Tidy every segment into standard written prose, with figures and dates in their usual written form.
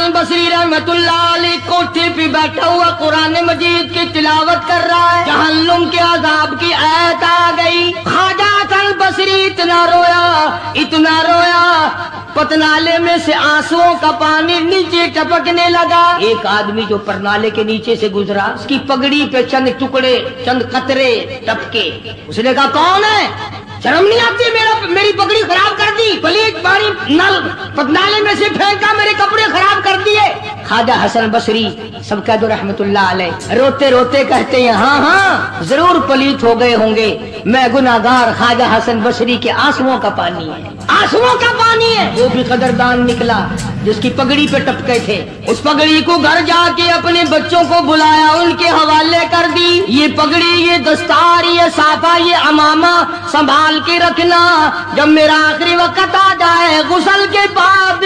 हसन बसरी रहमतुल्लाह अलैह कोठे पे बैठा हुआ कुरान मजीद की तिलावत कर रहा है। जहन्नुम के अजाब की आयत आ गई। ख्वाजा हसन बसरी इतना रोया पतनाले में से आंसुओं का पानी नीचे टपकने लगा। एक आदमी जो परनाले के नीचे से गुजरा, उसकी पगड़ी पे चंद टुकड़े, चंद कतरे टपके। उसने कहा कौन है? शर्म नहीं आती? मेरी पगड़ी खराब कर दी, पलीत पानी नल पतनाले में से फेंका, मेरे कपड़े खराब कर दिए। ख्वाजा हसन बसरी सब कह दो रहमतुल्लाह अलैह रोते रोते कहते हैं हाँ जरूर पलीत हो गए होंगे, मैं गुनाहगार ख्वाजा हसन बसरी के आंसुओं का पानी है, आंसुओं का पानी है। वो भी कदरदान निकला जिसकी पगड़ी पे टपके थे। उस पगड़ी को घर जाके अपने बच्चों को बुलाया, उनके हवाले कर दी। ये पगड़ी, ये दस्तार, ये साफा, ये अमामा संभाल के रखना, जब मेरा आखिरी वक्त आ जाए गुस्ल के बाद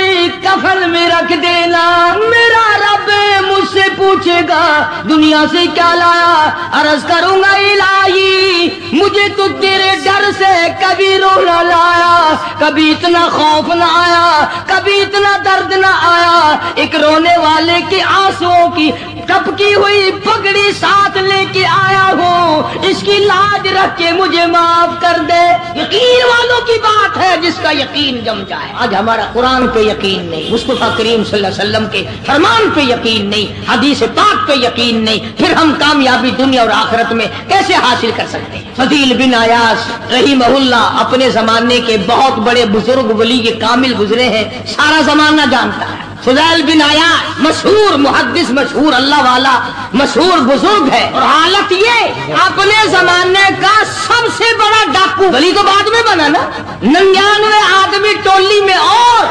कफन में रख देना। मेरा रब मुझसे पूछेगा दुनिया से क्या लाया, अर्ज करूंगा इलाही मुझे तो तेरे डर से कभी रोना लाया, कभी इतना खौफ न आया, कभी इतना दर्द न आया। एक रोने वाले के आंसुओं की टपकी हुई पगड़ी साथ लेके आया हूँ, इसकी लाज रख के मुझे माफ कर दे। यकीन वालों की बात है जिसका यकीन जम जाए। आज हमारा कुरान पे यकीन नहीं, मुस्तफा करीम सल्लल्लाहु अलैहि वसल्लम के फरमान पे यकीन नहीं, हदीस पाक पे यकीन नहीं, फिर हम कामयाबी दुनिया और आखिरत में कैसे हासिल कर सकते हैं? फजील बिन अयास रहीमहुल्लाह अपने जमाने के बहुत बड़े बुजुर्ग वली के कामिल गुजरे हैं, सारा जमाना जानता है। फुज़ैल बिन अयास मशहूर मुहद्दिस, मशहूर अल्लाह वाला, मशहूर बुजुर्ग है। और हालत ये अपने जमाने का सबसे बड़ा डाकू, वली तो बाद में बना ना, 99 आदमी टोली में और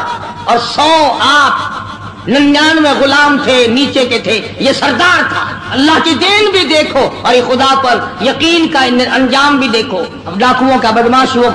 100 आप, 99 गुलाम थे, नीचे के थे, ये सरदार था। अल्लाह की देन भी देखो और ये खुदा पर यकीन का अंजाम भी देखो। अब डाकुओं का, बदमाशों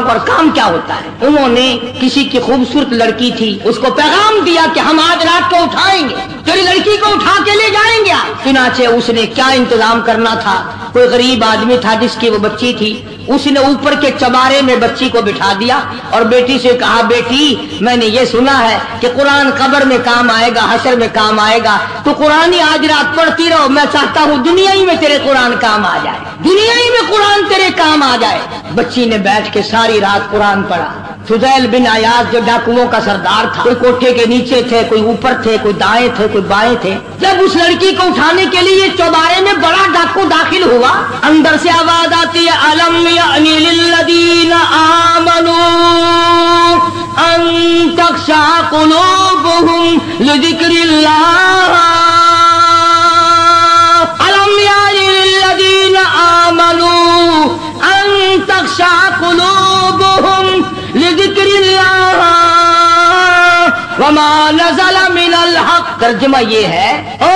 का और काम क्या होता है? उन्होंने किसी की खूबसूरत लड़की थी, उसको पैगाम दिया कि हम आज रात को उठाएंगे, तेरी लड़की को उठा के ले जाएंगे। चुनाचे उसने क्या इंतजाम करना था, कोई गरीब आदमी था जिसकी वो बच्ची थी, उसने ऊपर के चबारे में बच्ची को बिठा दिया और बेटी से कहा बेटी मैंने ये सुना है कि कुरान कब्र में काम आएगा, हशर में काम आएगा, तो कुरान ही आज रात पढ़ती रहो। मैं चाहता हूँ दुनिया ही में तेरे कुरान काम आ जाए, दुनिया ही में कुरान तेरे काम आ जाए। बच्ची ने बैठ के सारी रात कुरान पढ़ा। फुज़ैल बिन अयास जो डाकुओं का सरदार था, कोई कोठे के नीचे थे, कोई ऊपर थे, कोई दाएं थे, कोई बाएं थे। जब उस लड़की को उठाने के लिए चौबारे में बड़ा डाकू दाखिल हुआ, अंदर से आवाज आती है अलम यानी लिल्लज़ीना आमनू अन तख़शा क़ुलूबुहुम लिज़िक्रिल्लाह, अलम यानी लिल्लज़ीना आमनू अन तख़शा क़ुलूबुहुम लिज़िक्रिल्लाह वमा नज़ल मिनल हक़। तर्जुमा ये है, ओ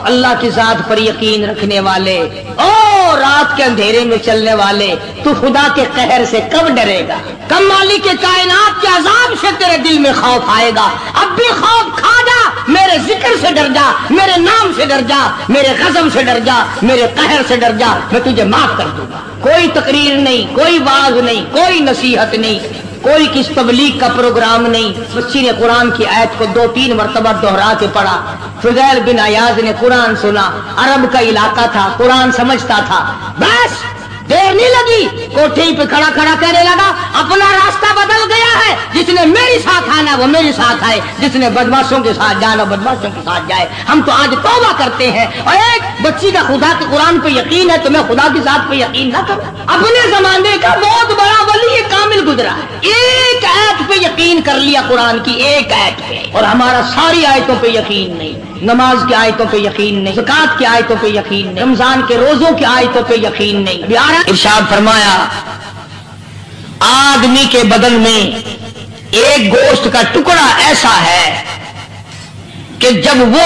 अल्लाह की जात पर यकीन रखने वाले, ओ रात के अंधेरे में चलने वाले, तू खुदा के कहर से कब डरेगा? कब मालिक के कायनात के अजाब से तेरे दिल में खौफ आएगा? अब भी खौफ खा जा, मेरे जिक्र से डर जा, मेरे नाम से डर जा, मेरे ग़ज़ब से डर जा, मेरे कहर से डर जा, मैं तुझे माफ कर दूंगा। कोई तकरीर नहीं, कोई वाज नहीं, कोई नसीहत नहीं, कोई किस तबलीग का प्रोग्राम नहीं। बच्ची ने कुरान की आयत को 2-3 मरतबा दोहरा के पढ़ा। फुज़ैल बिन अयास ने कुरान सुना, अरब का इलाका था, कुरान समझता था। बस देर नहीं लगी, कोठे पे खड़ा खड़ा कहने लगा अपना रास्ता बदल गया है, जिसने मेरे साथ आना वो मेरे साथ आए, जिसने बदमाशों के साथ जाना बदमाशों के साथ जाए। हम तो आज तौबा करते हैं। और एक बच्ची का खुदा के कुरान पे यकीन है तो मैं खुदा की जात पे यकीन ना करूं? अपने जमाने का बहुत बड़ा वली कामिल गुजरा है, एक आयत पे यकीन कर लिया, कुरान की एक आयत पे, और हमारा सारी आयतों पे यकीन नहीं। नमाज की आयतों पे यकीन नहीं, ज़कात की आयतों पे यकीन नहीं, रमजान के रोजों की आयतों पे यकीन नहीं। इरशाद फरमाया आदमी के बदन में एक गोश्त का टुकड़ा ऐसा है कि जब वो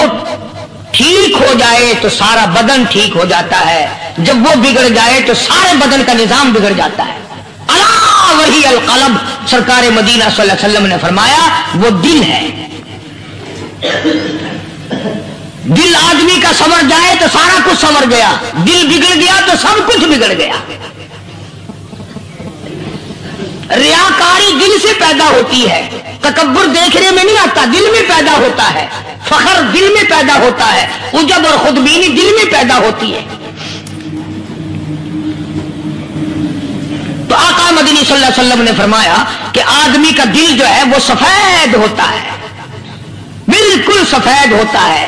ठीक हो जाए तो सारा बदन ठीक हो जाता है, जब वो बिगड़ जाए तो सारे बदन का निजाम बिगड़ जाता है। अला वही अल क़ल्ब, सरकार मदीना सल्लल्लाहु अलैहि वसल्लम ने फरमाया वो दिल है। दिल आदमी का संवर जाए तो सारा कुछ संवर गया, दिल बिगड़ गया तो सब कुछ बिगड़ गया। रियाकारी दिल से पैदा होती है, तकब्बुर देखने में नहीं आता, दिल में पैदा होता है, फखर दिल में पैदा होता है, उजब और खुदबीनी दिल में पैदा होती है। तो आका मदनी सल्लल्लाहु अलैहि वसल्लम ने फरमाया कि आदमी का दिल जो है वो सफेद होता है, बिल्कुल सफेद होता है।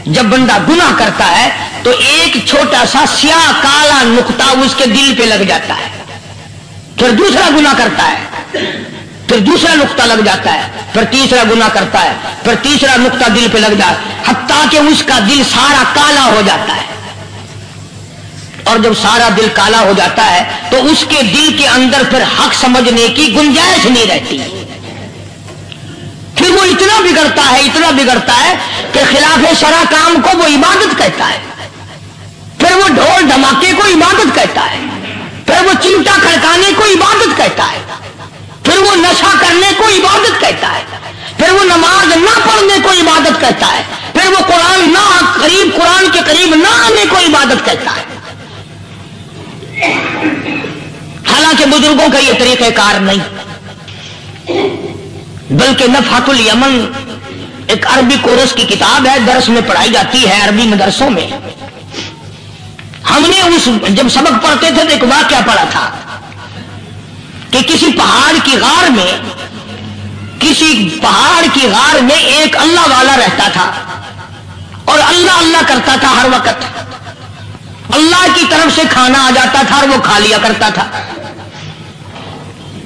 जब बंदा गुनाह करता है तो एक छोटा सा स्याह काला नुक्ता उसके दिल पे लग जाता है, फिर दूसरा गुनाह करता है, फिर दूसरा नुक्ता लग जाता है, फिर तीसरा गुनाह करता है, फिर तीसरा नुक्ता दिल पे लग जाता है, हत्ता कि उसका दिल सारा काला हो जाता है। और जब सारा दिल काला हो जाता है तो उसके दिल के अंदर फिर हक समझने की गुंजाइश नहीं रहती। फिर वो इतना बिगड़ता है कि खिलाफे शरा काम को वो इबादत कहता है, फिर वो ढोल धमाके को इबादत कहता है, फिर वो चिमटा खड़काने को इबादत कहता है, फिर वो नशा करने को इबादत कहता है, फिर वो नमाज ना पढ़ने को इबादत कहता है, फिर वो कुरान के करीब ना आने को इबादत कहता है। हालांकि बुजुर्गों का यह तरीक़ेकार नहीं, बल्कि नफ़ातुल यमन एक अरबी कोर्स की किताब है, दर्स में पढ़ाई जाती है अरबी मदरसों में। हमने जब सबक पढ़ते थे तो एक वाक़या पढ़ा था कि किसी पहाड़ की गार में एक अल्लाह वाला रहता था और अल्लाह अल्लाह करता था हर वक्त। अल्लाह की तरफ से खाना आ जाता था और वो खा लिया करता था।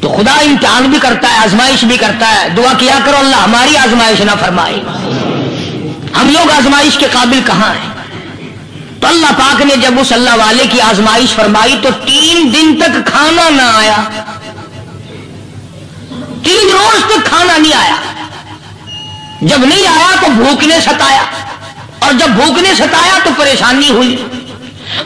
तो खुदा इम्तिहान भी करता है, आजमाइश भी करता है। दुआ किया करो अल्लाह हमारी आजमाइश ना फरमाए, हम लोग आजमाइश के काबिल कहां हैं। तो अल्लाह पाक ने जब उस अल्लाह वाले की आजमाइश फरमाई तो 3 दिन तक खाना ना आया, 3 रोज तक खाना नहीं आया। जब नहीं आया तो भूख ने सताया, और जब भूख ने सताया तो परेशानी हुई,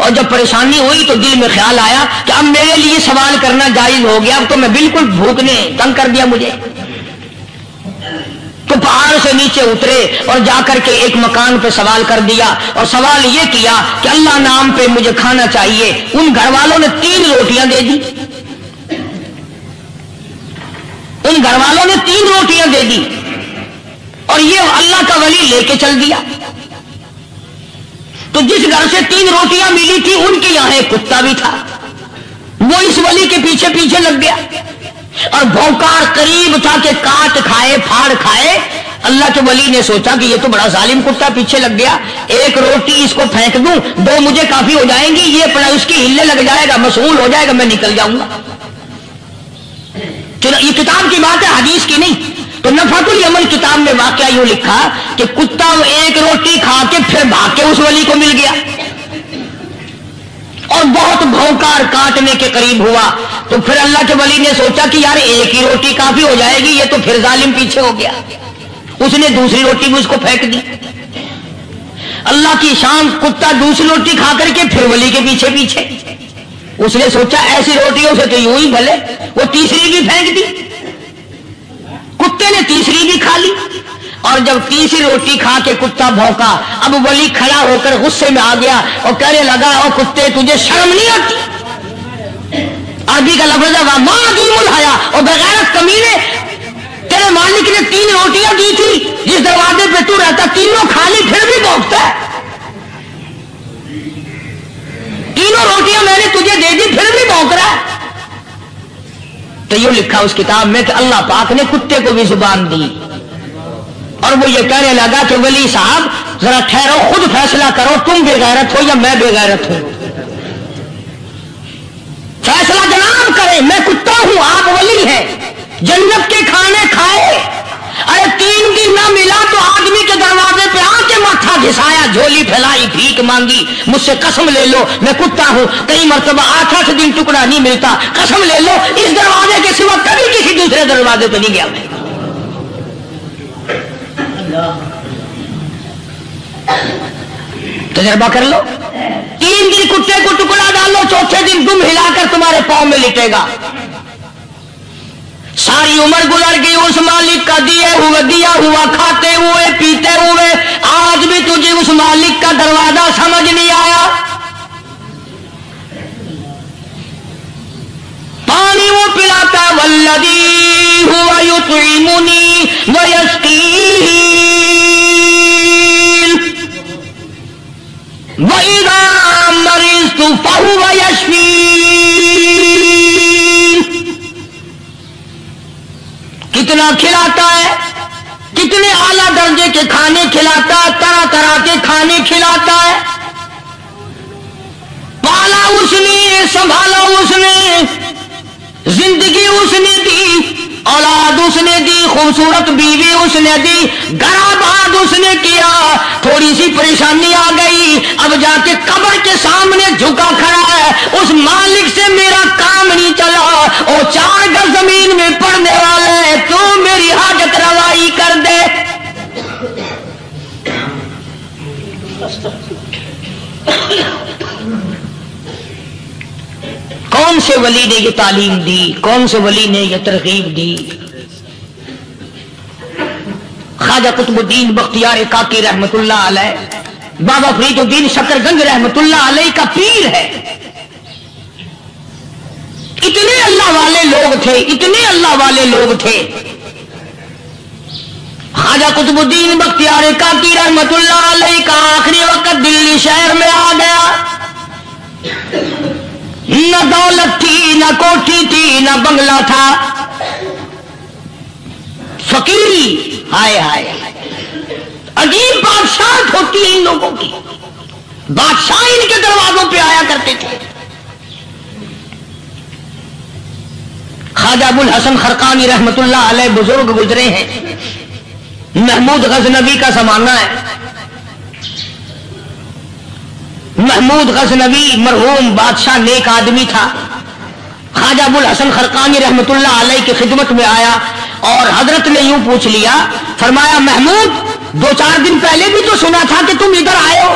और जब परेशानी हुई तो दिल में ख्याल आया कि अब मेरे लिए सवाल करना जायज हो गया, अब तो मैं बिल्कुल भूख ने तंग कर दिया मुझे। तो पहाड़ से नीचे उतरे और जाकर के एक मकान पे सवाल कर दिया, और सवाल ये किया कि अल्लाह नाम पे मुझे खाना चाहिए। उन घर वालों ने 3 रोटियां दे दी, उन घर वालों ने 3 रोटियां दे दी, और ये अल्लाह का वली लेके चल दिया। तो जिस घर से 3 रोटियां मिली थी उनके यहां एक कुत्ता भी था, वो इस वली के पीछे पीछे लग गया और भौंकार करीब था कि काट खाए फाड़ खाए। अल्लाह के वली ने सोचा कि ये तो बड़ा जालिम कुत्ता पीछे लग गया, एक रोटी इसको फेंक दूं, 2 मुझे काफी हो जाएंगी, ये अपना उसकी हिलने लग जाएगा, मशगूल हो जाएगा, मैं निकल जाऊंगा। चलो ये किताब की बात है, हदीस की नहीं। तो नफ़ातुल यमन किताब में वाकया यूं लिखा कि कुत्ता एक रोटी खा के फिर भाग के उस वली को मिल गया और बहुत भौंकार काटने के करीब हुआ। तो फिर अल्लाह के वली ने सोचा कि यार एक ही रोटी काफी हो जाएगी, ये तो फिर जालिम पीछे हो गया। उसने दूसरी रोटी भी उसको फेंक दी। अल्लाह की शान, कुत्ता दूसरी रोटी खा करके फिर वली के पीछे पीछे। उसने सोचा ऐसी रोटियों से तो यूं ही भले, वो तीसरी भी फेंक दी। कुत्ते ने तीसरी भी खा ली, और जब तीसरी रोटी खा के कुत्ता भौंका, अब वली खड़ा होकर गुस्से में आ गया और कहने लगा, ओ कुत्ते तुझे शर्म नहीं आती? अरबी का लफ्ज़ है वादीमुल हया, और बगैरत कमीने, तेरे मालिक ने 3 रोटियां दी थी, जिस दरवाजे पे तू रहता तीनों खाली फिर भी भौंकता है। 3 रोटियां मैंने तुझे दे दी फिर भी भौंक रहा है। तो यूं लिखा उस किताब में कि अल्लाह पाक ने कुत्ते को भी जुबान दी, और वो ये कहने लगा कि वली साहब जरा ठहरो, खुद फैसला करो, तुम बेगैरत हो या मैं बेगैरत हूं। फैसला जनाब करें, मैं कुत्ता हूं, आप वली हैं। जन्नत के खाने खाए, अरे 3 दिन ना मिला तो आदमी के दरवाजे पे आके माथा घिसाया, झोली फैलाई, भीख मांगी, मुझसे कसम ले लो मैं कुत्ता हूं। कई मरतबा 8 दिन टुकड़ा नहीं मिलता, कसम ले लो इस दरवाजे के सिवा कभी किसी दूसरे दरवाजे पे नहीं गया मैं। तजर्बा कर लो, 3 दिन कुत्ते को टुकड़ा डालो, चौथे दिन दुम हिलाकर तुम्हारे पांव में लिटेगा। सारी उम्र गुजर गई उस मालिक का दिया हुआ खाते हुए पीते हुए, आज भी तुझे उस मालिक का दरवाजा समझ नहीं आया। पानी वो पिलाता वल्ल युत्इमुनी व यस्कीन व इज़ा मरिज़्तु फहुव यशफीन। कितना खिलाता है, कितने आला दर्जे के खाने खिलाता है, तरह तरह के खाने खिलाता है। पाला उसने, संभाला उसने, जिंदगी उसने दी, औलाद उसने दी, खूबसूरत बीवी उसने दी, घर-आबाद उसने किया। थोड़ी सी परेशानी आ गई, अब जाके कब्र के सामने झुका खड़ा है, उस मालिक से मेरा काम नहीं चला, वो 4 गज जमीन में पड़ने वाले, तू मेरी हाजत रवाई कर दे। कौन से वली ने ये तालीम दी, कौन से वली ने ये तरगीब दी? ख्वाजा कुतुबुद्दीन बख्तियार काकी रहमतुल्लाह अलैह, बाबा फरीदुद्दीन शकरगंज रहमतुल्लाह अलैह का पीर है। इतने अल्लाह वाले लोग थे, इतने अल्लाह वाले लोग थे। ख्वाजा कुतुबुद्दीन बख्तियार काकी रहमतुल्लाह अलैह का आखिरी वक्त दिल्ली शहर में आ गया। न दौलत थी, न कोठी थी, न बंगला था, फकीरी। हाय हाय, अजीब बादशाह होती है इन लोगों की। बादशाह इनके दरवाजों पे आया करते थे। ख्वाजा अबुल हसन खरकानी रहमतुल्लाह अलैह बुजुर्ग गुजरे हैं। महमूद गजनवी का जमाना है। महमूद गजनवी मरहूम बादशाह नेक आदमी था। ख्वाजा अबुल हसन खरकानी रहमतुल्लाह अलैह की खिदमत में आया और हजरत ने यूं पूछ लिया, फरमाया महमूद 2-4 दिन पहले भी तो सुना था कि तुम इधर आए हो,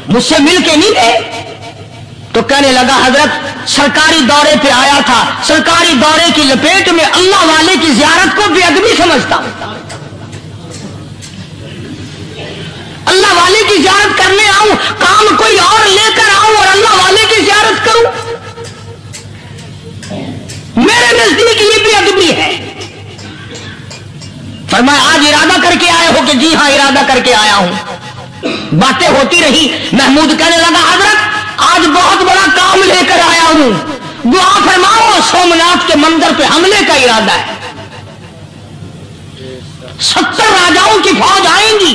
मुझसे मिल के नहीं गए? तो कहने लगा हजरत सरकारी दौरे पे आया था, सरकारी दौरे की लपेट में अल्लाह वाले की जियारत को बेअदबी समझता हूं। अल्लाह वाले की जियारत करने आऊं, काम कोई और लेकर आऊं और अल्लाह वाले की जियारत करूं? मेरे नजदीक ये बेअदबी है। फरमाया आज इरादा करके आए हो? कि जी हां इरादा करके आया हूं। बातें होती रही। महमूद कहने लगा हजरत आज बहुत बड़ा काम लेकर आया हूं, दुआ फरमाओ। सोमनाथ के मंदिर पे हमले का इरादा है। 70 राजाओं की फौज आएंगी,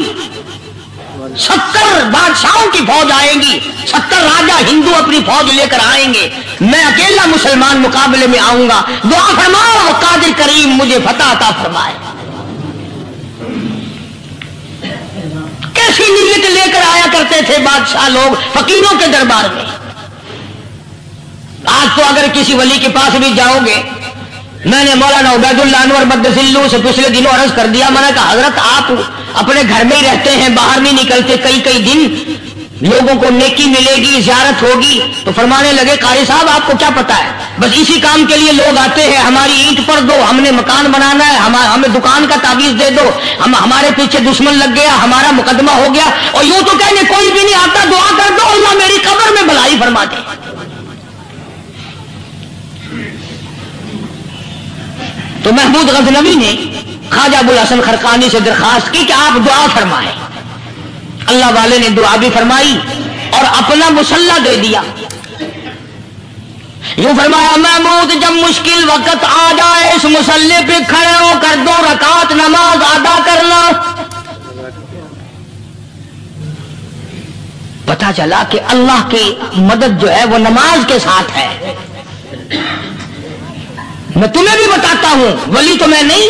70 बादशाहों की फौज आएंगी, 70 राजा हिंदू अपनी फौज लेकर आएंगे। मैं अकेला मुसलमान मुकाबले में आऊंगा। दुआ फरमाओ कादिर करीम मुझे फतह अता फरमाए। कैसी नीयत लेकर आया करते थे बादशाह लोग फकीरों के दरबार में। आज तो अगर किसी वली के पास भी जाओगे, मैंने मौलाना उबैदुल्लाह अनवर मद्दसिल्लू से पिछले दिनों अर्ज कर दिया, मैंने कहा हजरत आप अपने घर में ही रहते हैं, बाहर नहीं निकलते, कई कई दिन लोगों को नेकी मिलेगी, ज़ियारत होगी। तो फरमाने लगे कारी साहब आपको क्या पता है, बस इसी काम के लिए लोग आते हैं। हमारी ईंट पर दो, हमने मकान बनाना है, हमें दुकान का ताबीज दे दो, हमारे पीछे दुश्मन लग गया, हमारा मुकदमा हो गया। और यूं तो कहने कोई भी नहीं आता, दुआ कर दो अल्लाह मेरी कब्र में भलाई फरमा दे। तो महमूद गजनवी ने ख्वाजा अबुल हसन खरकानी से दरखास्त की कि आप दुआ फरमाएं। अल्लाह वाले ने दुआ भी फरमाई और अपना मुसल्ला दे दिया। यूं फरमाया महमूद जब मुश्किल वक्त आ जाए इस मुसल्ले पे खड़े होकर 2 रकात नमाज अदा करना। पता चला कि अल्लाह की मदद जो है वो नमाज के साथ है। मैं तुम्हें भी बताता हूं, वली तो मैं नहीं।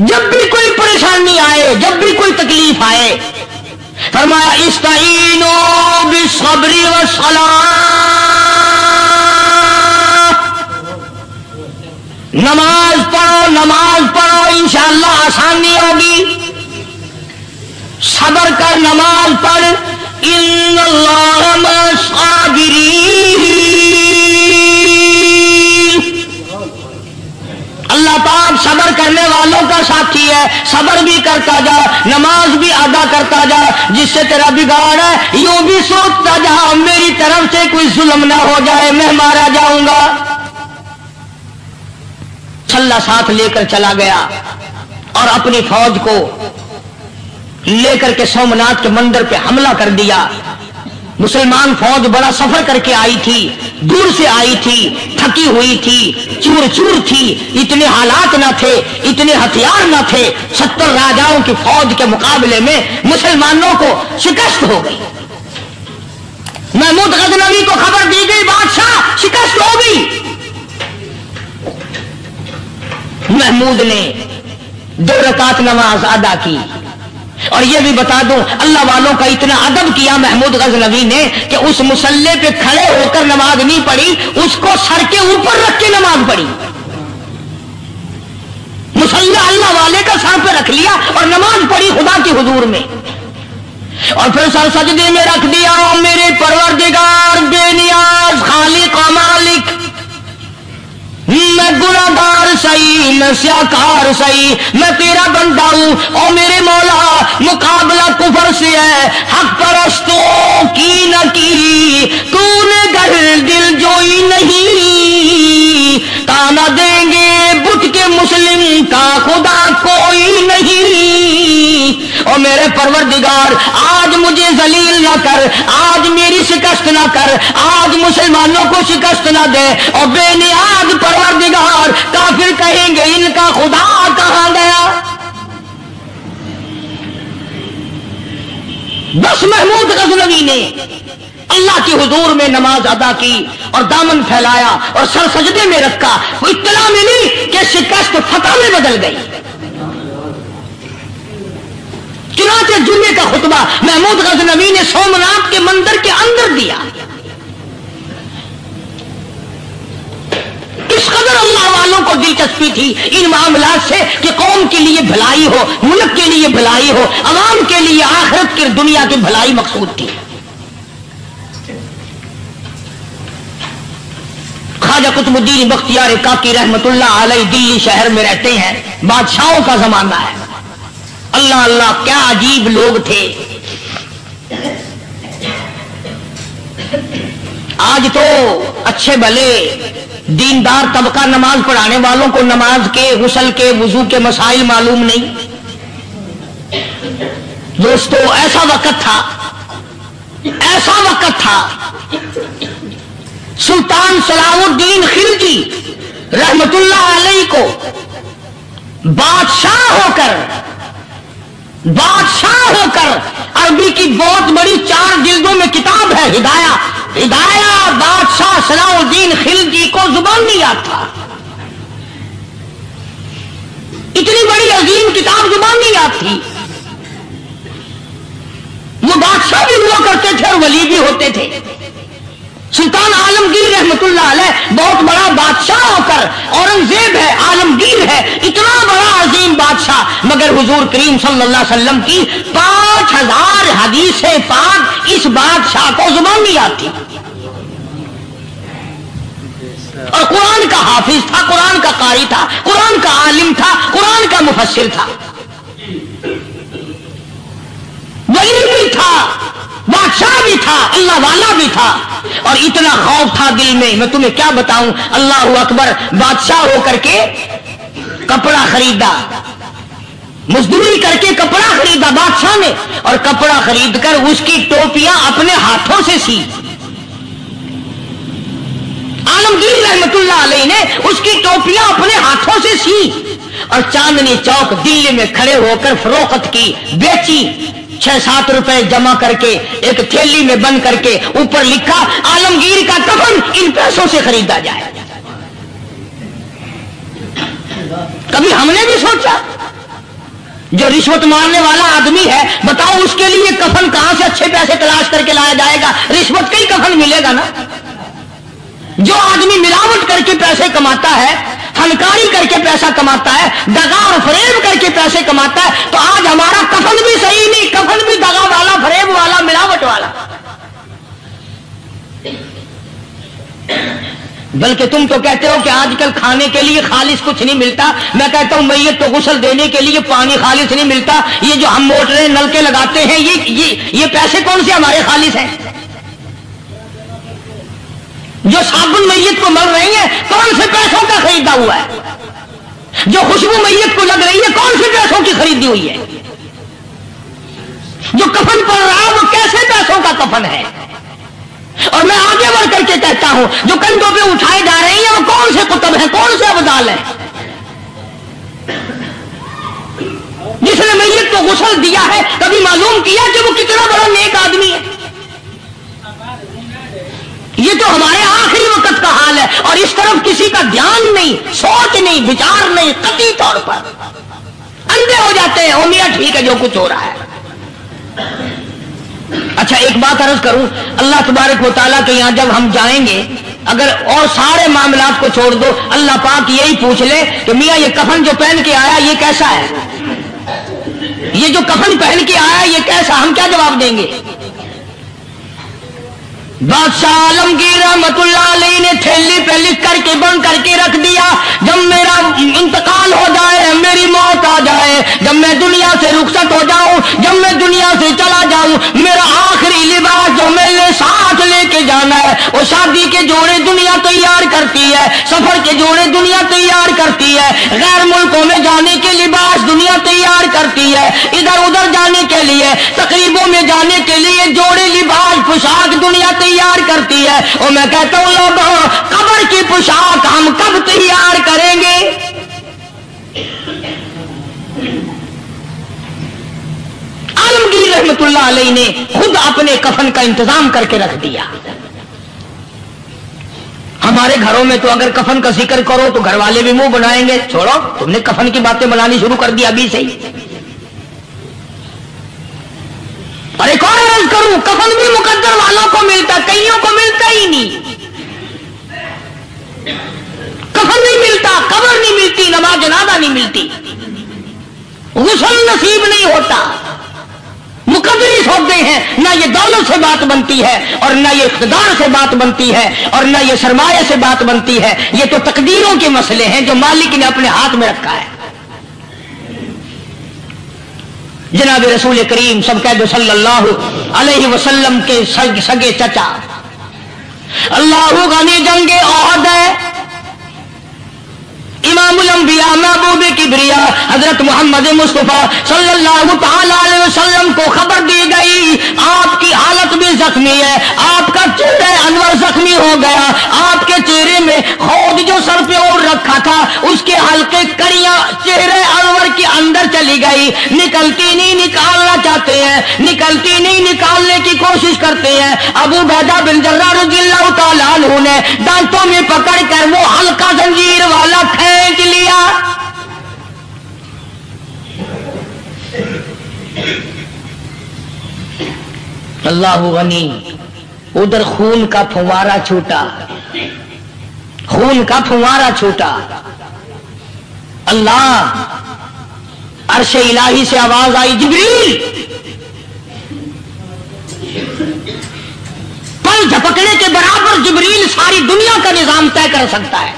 जब भी कोई परेशानी आए, जब भी कोई तकलीफ आए, फरमाया इस्ताईनो बिस्सब्री वस्सलाह, नमाज पढ़ो इंशाअल्लाह आसानी होगी। सब्र कर, नमाज पढ़। इन्नल्लाह मस्साबिरीन, अल्लाह पाक सब्र करने वालों का साथी है। सब्र भी करता जा, नमाज भी अदा करता जा। जिससे तेरा बिगाड़ है यूं भी सोचता जा मेरी तरफ से कोई जुल्म ना हो जाए, मैं मारा जाऊंगा। मुसल्ला साथ लेकर चला गया और अपनी फौज को लेकर के सोमनाथ के मंदिर पे हमला कर दिया। मुसलमान फौज बड़ा सफर करके आई थी, दूर से आई थी, थकी हुई थी, चूर चूर थी, इतने हालात न थे, इतने हथियार न थे। 70 राजाओं की फौज के मुकाबले में मुसलमानों को शिकस्त हो गई। महमूद गजनवी को खबर दी गई, बादशाह शिकस्त हो गई। महमूद ने 2 रकात नमाज अदा की। और यह भी बता दूं, अल्लाह वालों का इतना अदब किया महमूद गजनवी ने कि उस मुसल्ले पे खड़े होकर नमाज नहीं पढ़ी, उसको सर के ऊपर रख के नमाज पढ़ी। मुसल्ला अल्लाह वाले का सर पे रख लिया और नमाज पढ़ी खुदा की हुजूर में, और फिर सर सजदे में रख दिया। मेरे परवरदिगार बेनियाज खालिक व मालिक, मैं गुनाहगार सही, मैं स्याकार सही, मैं तेरा बंदा हूं। और मेरे मौला, मुकाबला कुफर से है, हक परस्तों की न की तूने घर दिल जोई नहीं। ताना देंगे बुत के मुस्लिम का खुदा कोई नहीं। और मेरे परवरदिगार, आज मुझे जलील ना कर, आज मेरी शिकस्त ना कर, आज मुसलमानों को शिकस्त ना दे। और बेनियाज परवरदिगार, काफिर कहेंगे इनका खुदा कहां गया। बस महमूद गजनवी ने अल्लाह की हुजूर में नमाज अदा की और दामन फैलाया और सर सजदे में रखा। वो इत्तला मिली कि शिकस्त फतह में बदल गई। चुनांचे जुम्मे का खुतबा महमूद गजनवी ने सोमनाथ के मंदिर के अंदर दिया। इस कदर अल्लाह वालों को दिलचस्पी थी इन मामलात से कि कौम के लिए भलाई हो, मुल्क के लिए भलाई हो, अवाम के लिए आखिरत की दुनिया की भलाई मकसूद थी। ख्वाजा कुतुबुद्दीन बख्तियार काकी रहमतुल्लाह अलैह दिल्ली शहर में रहते हैं। बादशाहों का जमाना है। अल्लाह अल्लाह, क्या अजीब लोग थे। आज तो अच्छे भले दीनदार तबका नमाज पढ़ाने वालों को नमाज के, गुस्ल के, वुजू के मसाइल मालूम नहीं। दोस्तों, ऐसा वक्त था सुल्तान सलाहुद्दीन खिलजी रहमतुल्लाह अलैह को बादशाह होकर अरबी की बहुत बड़ी 4 जिल्दों में किताब है हिदाया बादशाह सलाहुद्दीन खिलजी को जुबान नहीं याद था। इतनी बड़ी अजीम किताब जुबान नहीं याद थी। वो बादशाह भी हुआ करते थे और वली भी होते थे। सुल्तान आलमगीर रहमतुल्लाह अलैह बहुत बड़ा बादशाह होकर, औरंगजेब है, आलमगीर है, इतना बड़ा अजीम बादशाह, मगर हुजूर करीम सल्लल्लाहु अलैहि वसल्लम की 5000 हदीसें पाक इस बादशाह को जुबान नहीं आती। और कुरान का हाफिज था, कुरान का कारी था, कुरान का आलिम था, कुरान का मुफस्सिर था, वली भी था, बादशाह भी था, अल्लाह वाला भी था। और इतना खौफ था दिल में, मैं तुम्हें क्या बताऊं। अल्लाह अकबर, बादशाह होकर के कपड़ा खरीदा, मजदूरी करके कपड़ा खरीदा बादशाह ने, और कपड़ा खरीदकर उसकी टोपियां अपने हाथों से सी। आलमगीर रहमतुल्लाह अलैह ने उसकी टोपियां अपने हाथों से सी और चांदनी चौक दिल्ली में खड़े होकर फरोख्त की, बेची। 6-7 रुपए जमा करके एक थैली में बंद करके ऊपर लिखा, आलमगीर का कफन इन पैसों से खरीदा जाए। कभी हमने भी सोचा, जो रिश्वत मारने वाला आदमी है, बताओ उसके लिए कफन कहां से अच्छे पैसे तलाश करके लाया जाएगा। रिश्वत का ही कफन मिलेगा ना। जो आदमी मिलावट करके पैसे कमाता है, फनकारी करके पैसा कमाता है, दगा और फरेब करके पैसे कमाता है, तो आज हमारा कफन भी सही नहीं, कफन भी दगा वाला, फरेब वाला, मिलावट वाला। बल्कि तुम तो कहते हो कि आजकल खाने के लिए खालिस कुछ नहीं मिलता। मैं कहता हूं मैयत तो गुस्ल देने के लिए पानी खालिस नहीं मिलता। ये जो हम मोटरें नलके लगाते हैं, ये पैसे कौन से हमारे खालिस हैं? जो साबुन मैयत को मल रही है, कौन से पैसों का खरीदा हुआ है? जो खुशबू मैयत को लग रही है कौन से पैसों की खरीदी हुई है? जो कफन पड़ रहा है वो कैसे पैसों का कफन है? और मैं आगे बढ़ करके कहता हूं जो कंधों पे उठाए जा रहे हैं वो कौन से कुतुब हैं, कौन से अब्दाल हैं? जिसने मैयत को गुस्ल दिया है कभी मालूम किया कि वो कितना बड़ा नेक आदमी है? ये तो हमारे आखिरी वक्त का हाल है और इस तरफ किसी का ध्यान नहीं, सोच नहीं, विचार नहीं, कतई तौर पर अंधे हो जाते हैं। ओ मियां ठीक है जो कुछ हो रहा है। अच्छा एक बात अर्ज करूं, अल्लाह तबारक व तआला के यहां जब हम जाएंगे, अगर और सारे मामलात को छोड़ दो, अल्लाह पाक यही पूछ ले कि मियां ये कफन जो पहन के आया ये कैसा है? ये जो कफन पहन के आया ये कैसा? हम क्या जवाब देंगे? बादशाह आलमगीर रहमतुल्लाह अलैह ने थैली पे लिख करके बंद करके रख दिया, जब मेरा इंतकाल हो जाए, मेरी मौत आ जाए, जब मैं दुनिया से रुखसत हो जाऊं, जब मैं दुनिया से चला जाऊं, मेरा आखिरी लिबास जो मैंने साथ लेके जाना है वो शादी के जोड़े दुनिया तैयार करती है, सफर के जोड़े दुनिया तैयार करती है, गैर मुल्कों में जाने के लिबास दुनिया तैयार करती है, इधर उधर जाने के लिए, तकरीबों में जाने के लिए जोड़े लिबास पोशाक दुनिया तैयार करती है। और मैं कहता हूं लोगों, कब्र की पोशाक हम कब तैयार करेंगे? आलमगीर रहमतुल्लाह अलैह ने खुद अपने कफन का इंतजाम करके रख दिया। हमारे घरों में तो अगर कफन का जिक्र करो तो घर वाले भी मुंह बनाएंगे, छोड़ो तुमने कफन की बातें बनानी शुरू कर दी अभी से ही। अरे कौन अर्ज करूं, कफन भी मुकद्दर वालों को मिलता, कईयों को मिलता ही नहीं। कफन नहीं मिलता, कब्र नहीं मिलती, नमाज जनाजा नहीं मिलती, गुस्ल नसीब नहीं होता, मुकद्दरी सौदे हैं। ना ये दौलत से बात बनती है और ना ये इख्तिदार से बात बनती है और ना ये सरमाया से बात बनती है। ये तो तकदीरों के मसले हैं जो मालिक ने अपने हाथ में रखा है। जनाब रसूल करीम सब कह दो सल्लल्लाहु अलैहि वसल्लम के सगे चचा अल्लाह गनी जंगे ओहद है, इमामुल अंबिया महबूब किबरिया हजरत मोहम्मद मुस्तफा सल्लल्लाहु तआला अलैहि वसल्लम को खबर दी गई आपकी हालत भी जख्मी है, आपका चेहरा अनवर जख्मी हो गया, आपके चेहरे में खौद जो सर पे ओढ़ रखा था उसके हल्के कड़ियां चेहरे अनवर के अंदर चली गई, निकलती नहीं, निकालना चाहते हैं, निकलती नहीं, निकालने की कोशिश करते हैं। अबू बैदा बिन जर्राह रज़ियल्लाहु तआला अन्हु ने दांतों में पकड़कर वो हल्का जंजीर वाला खींच लिया। अल्लाह गनी, उधर खून का फुवारा छूटा, खून का फुवारा छूटा। अल्लाह अर्शे इलाही से आवाज आई, जिब्रील। पल झपकने के बराबर जिब्रील सारी दुनिया का निजाम तय कर सकता है।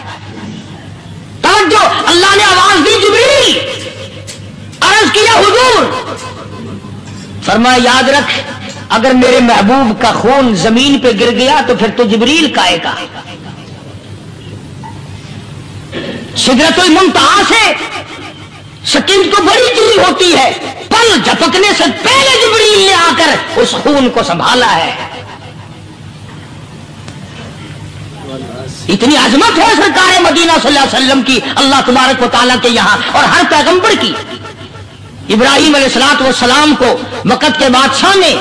तवज्जो, अल्लाह ने आवाज दी, जिब्रील। अर्ज किया, हुजूर। फरमाया, याद रख अगर मेरे महबूब का खून जमीन पे गिर गया तो फिर तो जिब्रील का आएगा। सिदरतुल मुंतहा से सकीन तो बड़ी चीज होती है, पल झपकने से पहले जिब्रील ने आकर उस खून को संभाला है। इतनी अजमत है सरकार मदीना सल्लल्लाहु अलैहि वसल्लम की, अल्लाह तबारक व तआला के यहां और हर पैगंबर की। इब्राहिम अलैहिस्सलातु वस्सलाम को वक़्त के बादशाह ने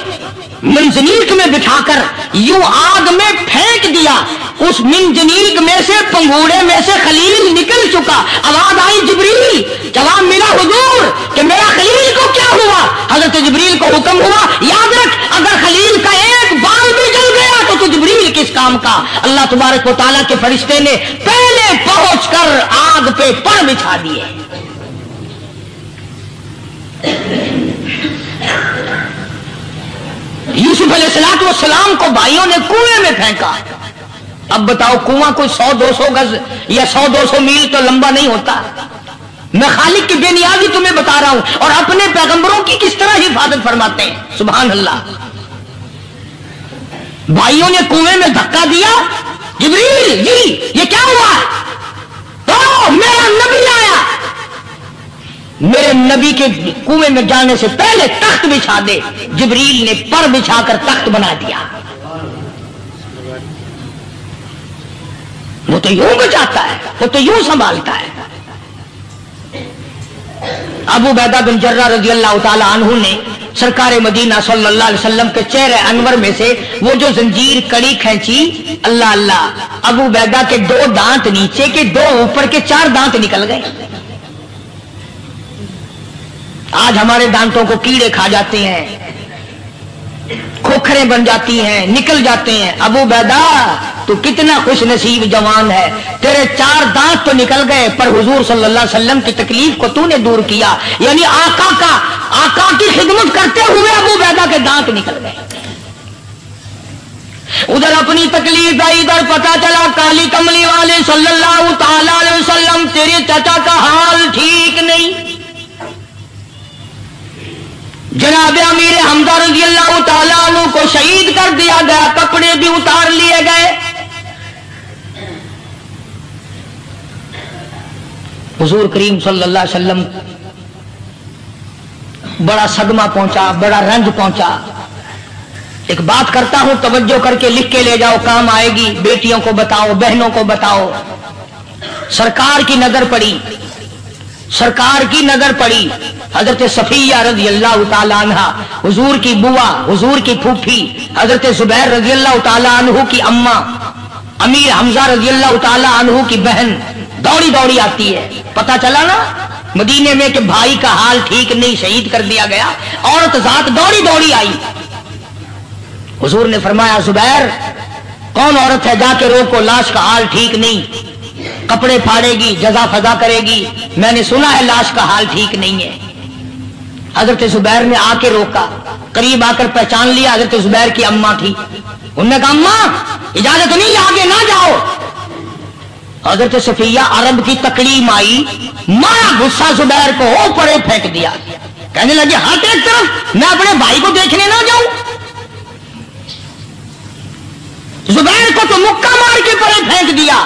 मिंजनीक में बिठाकर यूं आग में फेंक दिया, उस मिंजनीक में से, पंगूड़े में से खलील निकल चुका। आवाज आई, जिब्रील। जवाब मिला, हुजूर कि मेरा खलील को क्या हुआ? हजरत जिब्रील को हुक्म हुआ, याद रख अगर खलील का एक बाल भी जल गया तो जिब्रील किस काम का? अल्लाह तबारक व तआला के फरिश्ते ने पहले पहुंचकर आग पे पर बिछा दिए। यूसुफ अलैहिस्सलातु वस्सलाम को भाइयों ने कुएं में फेंका। अब बताओ, कुआं कोई 100-200 गज या 100-200 मील तो लंबा नहीं होता। मैं खालिक की बेनियाजी तुम्हें बता रहा हूं और अपने पैगंबरों की किस तरह हिफाजत फरमाते हैं। सुभान अल्लाह। भाइयों ने कुएं में धक्का दिया, जिब्रील जी ये क्या हुआ? तो मेरा नबी आया, मेरे नबी के कुएं में जाने से पहले तख्त बिछा दे। जिब्रील ने पर बिछाकर तख्त बना दिया। वो तो यूं बचाता है, वो तो यूं संभालता है। अबू बैदा बिन जर्रा रज़ियल्लाहु ताला अन्हु ने सरकार मदीना सल्लल्लाहु अलैहि वसल्लम के चेहरे अनवर में से वो जो जंजीर कड़ी खींची, अल्लाह अल्लाह, अबू बैदा के 2 दांत नीचे के, 2 ऊपर के, 4 दांत निकल गए। आज हमारे दांतों को कीड़े खा जाते हैं, खोखरे बन जाती हैं, निकल जाते हैं। अबू बैदा तू कितना खुश नसीब जवान है, तेरे 4 दांत तो निकल गए, पर हुजूर सल्लल्लाहु अलैहि वसल्लम की तकलीफ को तूने दूर किया। यानी आका की खिदमत करते हुए अबू बैदा के दांत निकल गए। उधर अपनी तकलीफ आई, इधर पता चला काली कमली वाले सल्लल्लाहु ताला अलैहि वसल्लम तेरे चाचा का हाल ठीक नहीं। जनाब अमीर हमजा रज़ियल्लाहु ताला अन्हु को शहीद कर दिया गया, कपड़े भी उतार लिए गए। हुजूर करीम सल्लल्लाहु अलैहि वसल्लम बड़ा सदमा पहुंचा, बड़ा रंज पहुंचा। एक बात करता हूं, तवज्जो करके लिख के ले जाओ, काम आएगी। बेटियों को बताओ, बहनों को बताओ। सरकार की नजर पड़ी, सरकार की नजर पड़ी। हजरत सफिया रज़ियल्लाहु ताला अन्हा, हुजूर की बुआ, हुजूर की फूफी, हजरत जुबैर रज़ियल्लाहु ताला अन्हु की अम्मा, अमीर हमजा रज़ियल्लाहु ताला अन्हु की बहन दौड़ी दौड़ी आती है। पता चला ना मदीने में कि भाई का हाल ठीक नहीं, शहीद कर दिया गया। औरत जात दौड़ी दौड़ी आई। हुजूर ने फरमाया, जुबैर कौन औरत है, जाके रोको, लाश का हाल ठीक नहीं, कपड़े फाड़ेगी, जजा फजा करेगी। मैंने सुना है लाश का हाल ठीक नहीं है। हजरत जुबैर ने आके रोका, करीब आकर पहचान लिया, हजरत जुबैर की अम्मा थी। उन्होंने कहा, अम्मा इजाजत नहीं, आगे ना जाओ। हजरत सफिया अरब की तकलीम आई, मारा गुस्सा जुबैर को, हो पड़े फेंक दिया। कहने लगे, हट एक तरफ, मैं अपने भाई को देखने ना जाऊं। जुबैर को तो मुक्का मार के पड़े फेंक दिया।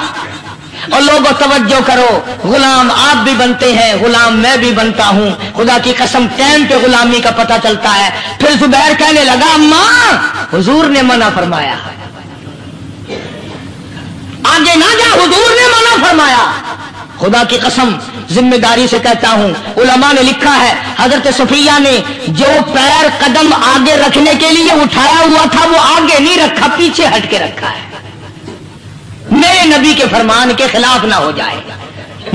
और लोगों तवज्जो करो, गुलाम आप भी बनते हैं, गुलाम मैं भी बनता हूं। खुदा की कसम टाइम पे गुलामी का पता चलता है। फिर जुबैर कहने लगा, अम्मा हुजूर ने मना फरमाया, आगे ना जा, हुजूर ने मना फरमाया। खुदा की कसम जिम्मेदारी से कहता हूं, उलमा ने लिखा है हजरत सफिया ने जो पैर कदम आगे रखने के लिए उठाया हुआ था वो आगे नहीं रखा, पीछे हट के रखा है। मेरे नबी के फरमान के खिलाफ ना हो जाए,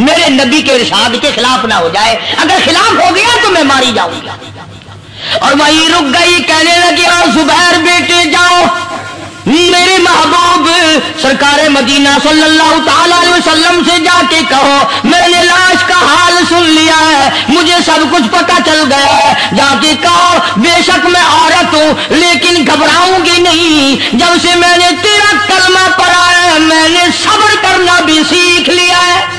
मेरे नबी के इरशाद के खिलाफ ना हो जाए। अगर खिलाफ हो गया तो मैं मारी जाऊंगा। और वहीं रुक गई, कहने लगी, और जुबैर बेटे जाओ, मेरे महबूब सरकार मदीना सल्लल्लाहु ताला अलैहि वसल्लम से जाके कहो मैंने लाश का हाल सुन लिया है, मुझे सब कुछ पता चल गया है। जाके कहो बेशक मैं औरत हूं लेकिन घबराऊंगी नहीं। जब से मैंने तेरा कलमा पढ़ा है मैंने सब्र करना भी सीख लिया है।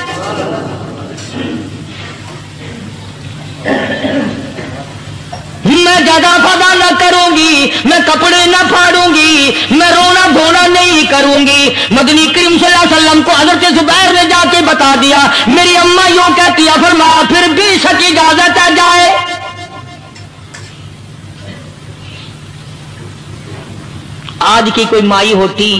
मैं ज्यादा फदा न करूंगी, मैं कपड़े न फाड़ूंगी, मैं रोना धोना नहीं करूंगी। मदनी करीम सल्लल्लाहु अलैहि वसल्लम को हजरत जुबैर ने जाके बता दिया, मेरी अम्मा यूं कहती है, फरमाया फिर भी सकी इजाजत है जाए। आज की कोई माई होती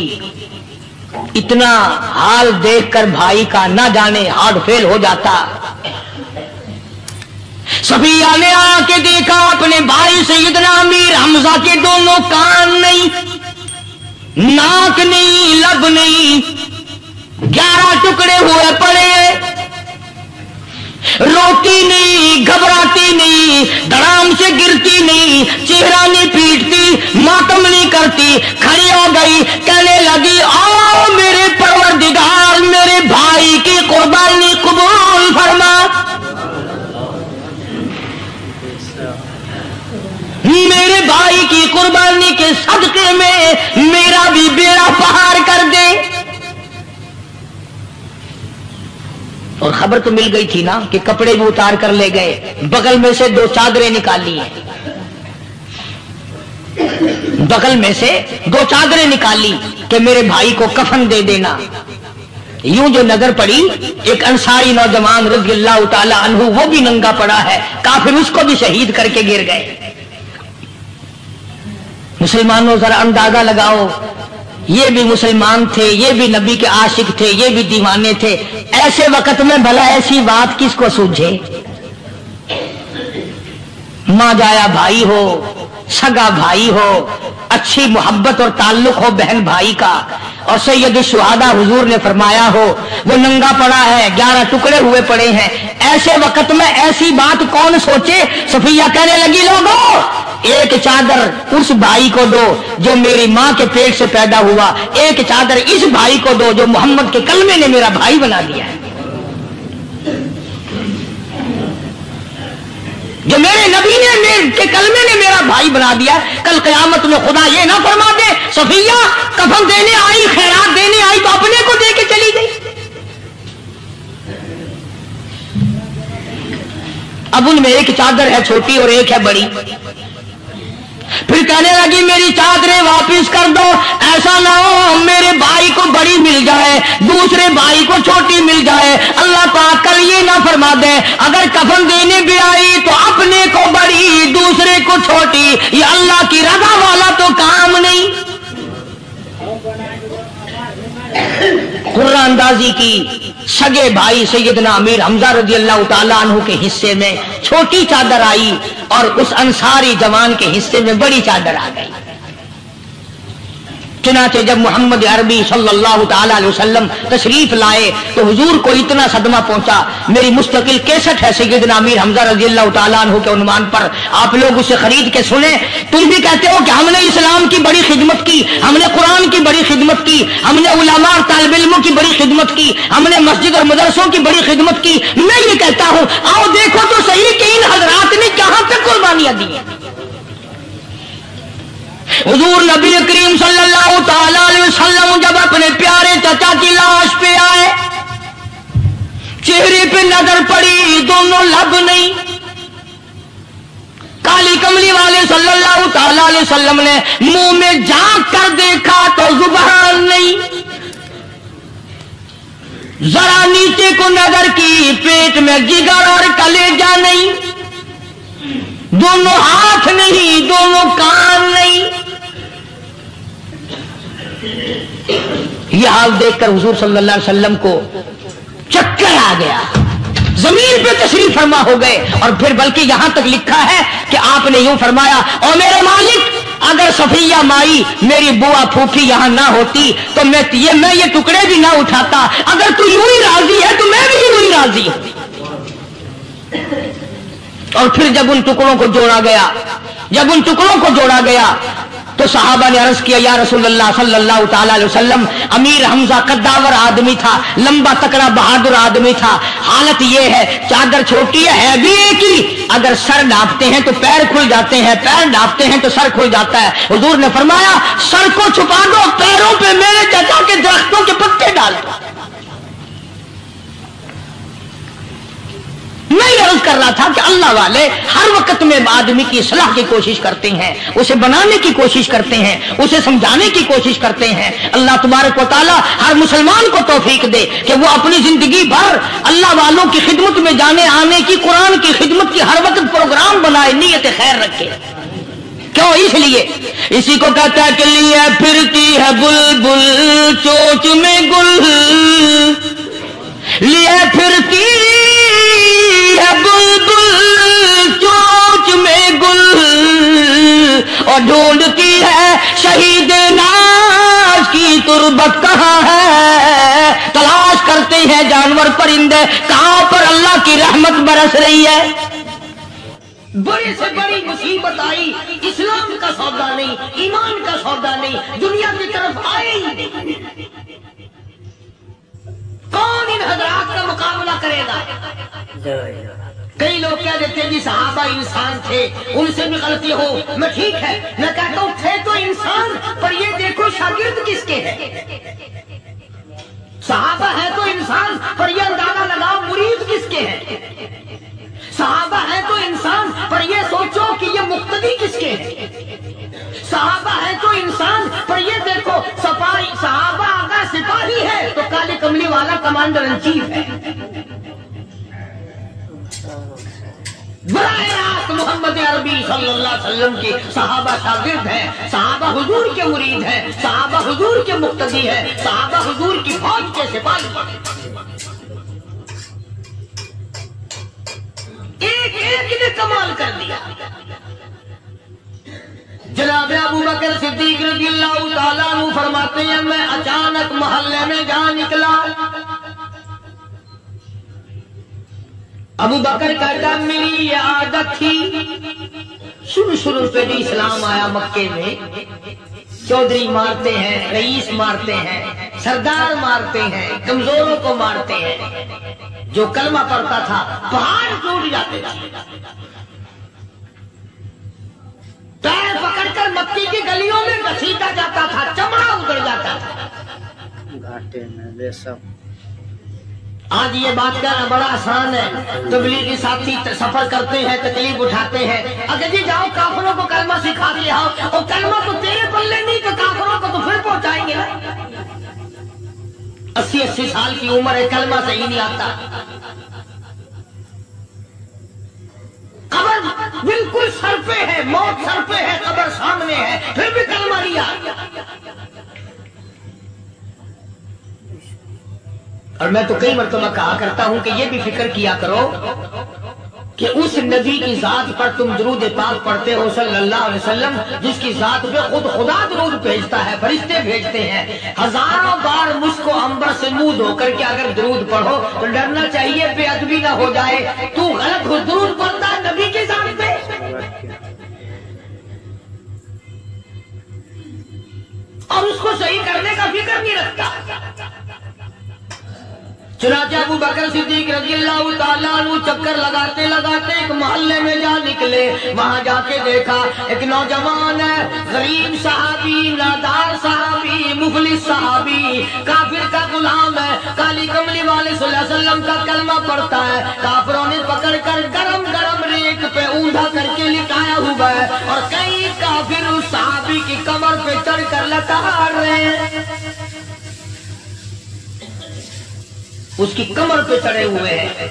इतना हाल देखकर भाई का ना जाने हार्ट फेल हो जाता। सफिया ने आके देखा अपने भाई सैयदना अमीर हमजा के दोनों कान नहीं, नाक नहीं, लब नहीं, 11 टुकड़े हुए पड़े। रोती नहीं, घबराती नहीं, धड़ाम से गिरती नहीं, चेहरा नहीं पीटती, मातम नहीं करती, खड़ी हो गई, कहने लगी, आओ मेरे परवरदिगार मेरे भाई की कुर्बानी कबूल फरमा, मेरे भाई की कुर्बानी के सदके में मेरा भी बेड़ा पार कर दे। और खबर तो मिल गई थी ना कि कपड़े भी उतार कर ले गए, बगल में से 2 चादरें निकाली हैं, बगल में से 2 चादरें निकाली कि मेरे भाई को कफन दे देना। यूं जो नजर पड़ी एक अंसारी नौजवान रज़ी अल्लाह ताला अन्हु, वो भी नंगा पड़ा है, काफिर उसको भी शहीद करके गिर गए। मुसलमानों जरा अंदाजा लगाओ, ये भी मुसलमान थे, ये भी नबी के आशिक थे, ये भी दीवाने थे। ऐसे वक्त में भला ऐसी बात किसको सूझे? मां जाया भाई हो, सगा भाई हो, अच्छी मोहब्बत और ताल्लुक हो बहन भाई का, और सैयद शुहादा हुजूर ने फरमाया हो वो नंगा पड़ा है, 11 टुकड़े हुए पड़े हैं। ऐसे वक्त में ऐसी बात कौन सोचे? सफिया कहने लगी, लोगों एक चादर उस भाई को दो जो मेरी मां के पेट से पैदा हुआ, एक चादर इस भाई को दो जो मोहम्मद के कलमे ने मेरा भाई बना दिया है, जो मेरे नबी ने मेरे के कलमे ने मेरा भाई बना दिया। कल कयामत में खुदा ये ना फरमा दे सफिया कफन देने आई, खैरात देने आई तो अपने को दे के चली गई। अब उनमें एक चादर है छोटी और एक है बड़ी। फिर कहने लगी मेरी चादरें वापस कर दो, ऐसा ना हो मेरे भाई को बड़ी मिल जाए, दूसरे भाई को छोटी मिल जाए। अल्लाह पाक कल ये ना फरमा दे अगर कफन देने भी आई तो अपने को बड़ी दूसरे को छोटी, ये अल्लाह की रजा वाला तो काम नहीं। कुर्रा अंदाजी की सगे भाई सैयदना अमीर हमजा रज़ी अल्लाह ताला अन्हु के हिस्से में छोटी चादर आई और उस अंसारी जवान के हिस्से में बड़ी चादर आ गई। चुनाचे जब मोहम्मद अरबी सल्लल्लाहु ताला अलैहि वसल्लम तशरीफ लाए तो हुजूर को इतना सदमा पहुंचा। मेरी मुस्तकिल कैसेट है सैयदना अमीर हमजा रज़ी अल्लाह ताला अन्हु के उन्वान पर, आप लोग उसे खरीद के सुने। तुम भी कहते हो कि हमने इस्लाम की बड़ी खिदमत की, हमने कुरान की बड़ी खिदमत की, हमने उलमा और तालिब इल्मों की बड़ी खिदमत की, हमने मस्जिद और मदरसों की बड़ी खिदमत की। मैं ये कहता हूं आओ देखो तो सही कि इन हजरात ने कहां तक कुर्बानियां दी हैं। हुजूर नबी करीम सल्लल्लाहु ताला अलैहि वसल्लम जब अपने प्यारे चाचा की लाश पे आए, चेहरे पे नजर पड़ी दोनों लब नहीं। काली कमली वाले सल्लल्लाहु ताला अलैहि वसल्लम ने मुंह में झांक कर देखा तो जुबान नहीं, जरा नीचे को नजर की पेट में जिगर और कलेजा नहीं, दोनों हाथ नहीं दोनों कान नहीं। यह हाल देखकर हुजूर सल्लल्लाहु अलैहि वसल्लम को चक्कर आ गया, जमीन पे तशरीफ फरमा हो गए। और फिर बल्कि यहां तक लिखा है कि आपने यूं फरमाया ओ मेरे मालिक अगर सफिया माई मेरी बुआ फूफी यहां ना होती तो मैं ये टुकड़े भी ना उठाता। अगर तू यूं ही राजी है तो मैं भी यूं ही राजी हूं। और फिर जब उन टुकड़ों को जोड़ा गया तो सहाबा ने अर्ज किया या रसूलल्लाह सल्लल्लाहु ताला अलैहि वसल्लम, अमीर हमजा कद्दावर आदमी था, लंबा तकड़ा बहादुर आदमी था। हालत यह है चादर छोटी है भी एक ही, अगर सर ढांपते हैं तो पैर खुल जाते हैं, पैर ढांपते हैं तो सर खुल जाता है। हुजूर ने फरमाया सर को छुपा दो, पैरों पे मेरे चाचा के दरख्तों के पत्ते डाल दो। मैं अर्ज कर रहा था कि अल्लाह वाले हर वक्त में आदमी की इस्लाह की कोशिश करते हैं, उसे बनाने की कोशिश करते हैं, उसे समझाने की कोशिश करते हैं। अल्लाह तबारक व तआला हर मुसलमान को तौफीक दे कि वो अपनी जिंदगी भर अल्लाह वालों की खिदमत में जाने आने की, कुरान की खिदमत की हर वक्त प्रोग्राम बनाए, नीयत खैर रखे। क्यों? इसलिए इसी को कहता है कि लिए फिरती है बुलबुल चोंच में गुल, लिए फिरती है बुलबुल चोंच में गुल, और ढूंढती है शहीद नाज की तुरबत कहाँ है। तलाश करते हैं जानवर परिंदे कहां पर अल्लाह की रहमत बरस रही है। बड़ी से बड़ी मुसीबत आई, इस्लाम का सौदा नहीं, ईमान का सौदा नहीं, दुनिया की तरफ आए ही नहीं। कौन इन हजरात का मुकाबला करेगा? कई लोग क्या देते हैं जी सहाबा इंसान थे, उनसे भी गलती हो। मैं ठीक है, मैं कहता हूं थे तो इंसान, पर ये देखो शागिर्द किसके हैं। सहाबा है तो इंसान, पर ये अंदाजा लगाओ मुरीद किसके हैं। सहाबा है तो इंसान, पर ये सोचो कि ये मुक्तदी किसके हैं। सहाबा है तो इंसान, पर ये देखो सफाई सहाबा अगर सिपाही है तो काली कमली वाला कमांडर इन चीफ है। बराए रास्त मोहम्मद अरबी सल्लल्लाहु अलैहि वसल्लम के सहाबा शागिर्द हैं, सहाबा हुजूर के मुरीद हैं, सहाबा हुजूर के मुक्तदी हैं, सहाबा हुजूर की फौज के सिपाही। एक एक ने कमाल कर दिया। जनाब अबू बकर सिद्दीक रज़ियल्लाहु ताला अन्हु फरमाते हैं, मैं अचानक मोहल्ले में जा निकला। अबू बकर कहता मेरी ये आदत थी, शुरू पे भी इस्लाम आया मक्के में, चौधरी मारते हैं, रईस मारते हैं, सरदार मारते हैं, कमजोरों को मारते हैं। जो कलमा पढ़ता था पहाड़ टूट जाते थे। पैर पकड़कर मक्की की गलियों में घसीटा जाता था, चमड़ा उगड़ जाता था घाटे में बेशक। आज ये बात करना बड़ा आसान है। तबलीगी साथी सफर करते हैं, तकलीफ उठाते हैं, अगर जी जाओ काफिरों को कलमा सिखा के आओ, और कलमा तो तेरे पल्ले नहीं तो काफिरों को तो फिर पहुंचाएंगे ना। 80-80 साल की उम्र है, कलमा सही नहीं आता। कब्र बिल्कुल सर पे है, मौत सर पे है, कब्र सामने है, फिर भी कलमा लिया। और मैं तो कई मरतबा कहा करता हूं कि ये भी फिक्र किया करो कि उस नबी की जात पर तुम दुरूद पाक पढ़ते हो सल्लल्लाहु अलैहि वसल्लम, जिसकी जात पे खुद खुदा दुरूद भेजता है, फरिश्ते भेजते हैं। हजारों बार मुझको अंबर से मुंह धोकर के अगर दुरूद पढ़ो तो डरना चाहिए बेअदबी ना हो जाए। तू गलत हो दुरूद पढ़ता है नबी की जात पे, और उसको सही करने का फिक्र नहीं रखता। चुनाचे अबू बकर सिद्दीक रज़ियल्लाहु ताला अन्हु चक्कर लगाते लगाते एक मोहल्ले में जा निकले। वहां जाके देखा एक नौजवान है, गरीब सहाबी, नादार सहाबी, मुफलिस सहाबी, काफिर का गुलाम है, काली कमली वाले सल्लल्लाहु अलैहि वसल्लम का कलमा पढ़ता है। काफिरों ने पकड़कर गरम गरम रेत पे ऊंधा करके लिटाया हुआ है, और कई काफिर उस सहाबी की कमर पे चढ़कर लताड़ रहे हैं, उसकी कमर पे चढ़े हुए हैं।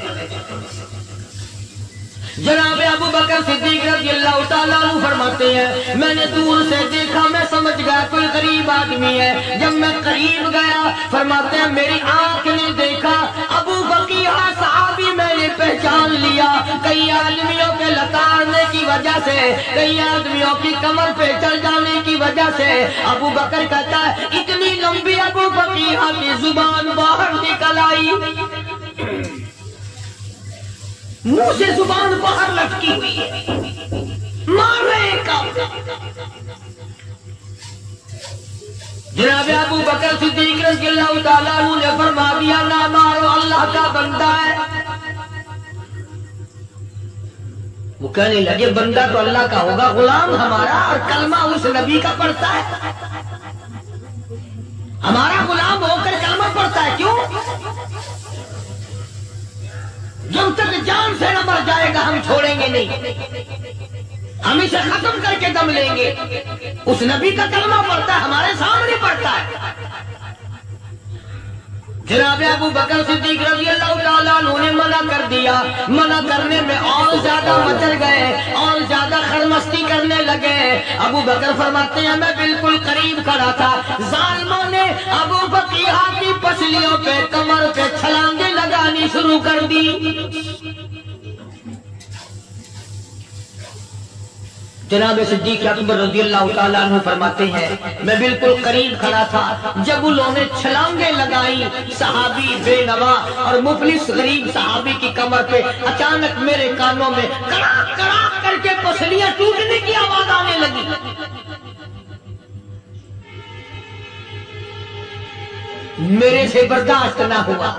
जनाब अबू बकर सिद्दीक रज़ियल्लाहु ताला अन्हु फरमाते हैं, मैंने दूर से देखा, मैं समझ गया कोई गरीब आदमी है। जब मैं करीब गया, फरमाते हैं मेरी आंख ने देखा अबू बकीर सहाबी, मैंने पहचान लिया। कई आदमियों के लताड़ने की वजह से, कई आदमियों की कमर पे चढ़ जाने की वजह से अबू बकर कहता है इतनी लंबी अबू बकीर की जुबान बाहर निकल आई, मुंह से जुबान बाहर लटकी हुई है, मार रहे कब। जनाब अबू बकर सिद्दीक रज़ियल्लाहु ताला अन्हु ने फरमा दिया ना मारो, अल्लाह का बंदा है। वो कहने लगे बंदा तो अल्लाह का होगा, गुलाम हमारा, और कलमा उस नबी का पढ़ता है। हमारा गुलाम होकर कलमा पढ़ता है, क्यों? जब तक जान से न मर जाएगा हम छोड़ेंगे नहीं, हम इसे खत्म करके दम लेंगे। उस नबी का कलमा पढ़ता है, हमारे सामने पढ़ता है। जनाब अबू बकर सिद्दीक रज़ियल्लाहु ताला अन्हु ने मना कर दिया। मना करने में और ज्यादा मचल गए, और ज्यादा खरमस्ती करने लगे। अबू बकर फरमाते हैं मैं बिल्कुल करीब खड़ा था, जालिमों ने अबू बकीर की पसलियों पे, कमर पे छलांगे लगानी शुरू कर दी। जनाब सिद्दीक अकबर रज़ियल्लाहु ताला अन्हु फरमाते हैं मैं बिल्कुल करीब खड़ा था, जब उन्होंने छलांगे लगाई सहाबी बेनवा और मुफलिस गरीब सहाबी की कमर पे, अचानक मेरे कानों में कड़ाक कड़ाक करके पसलियां टूटने की आवाज आने लगी। मेरे से बर्दाश्त ना हुआ,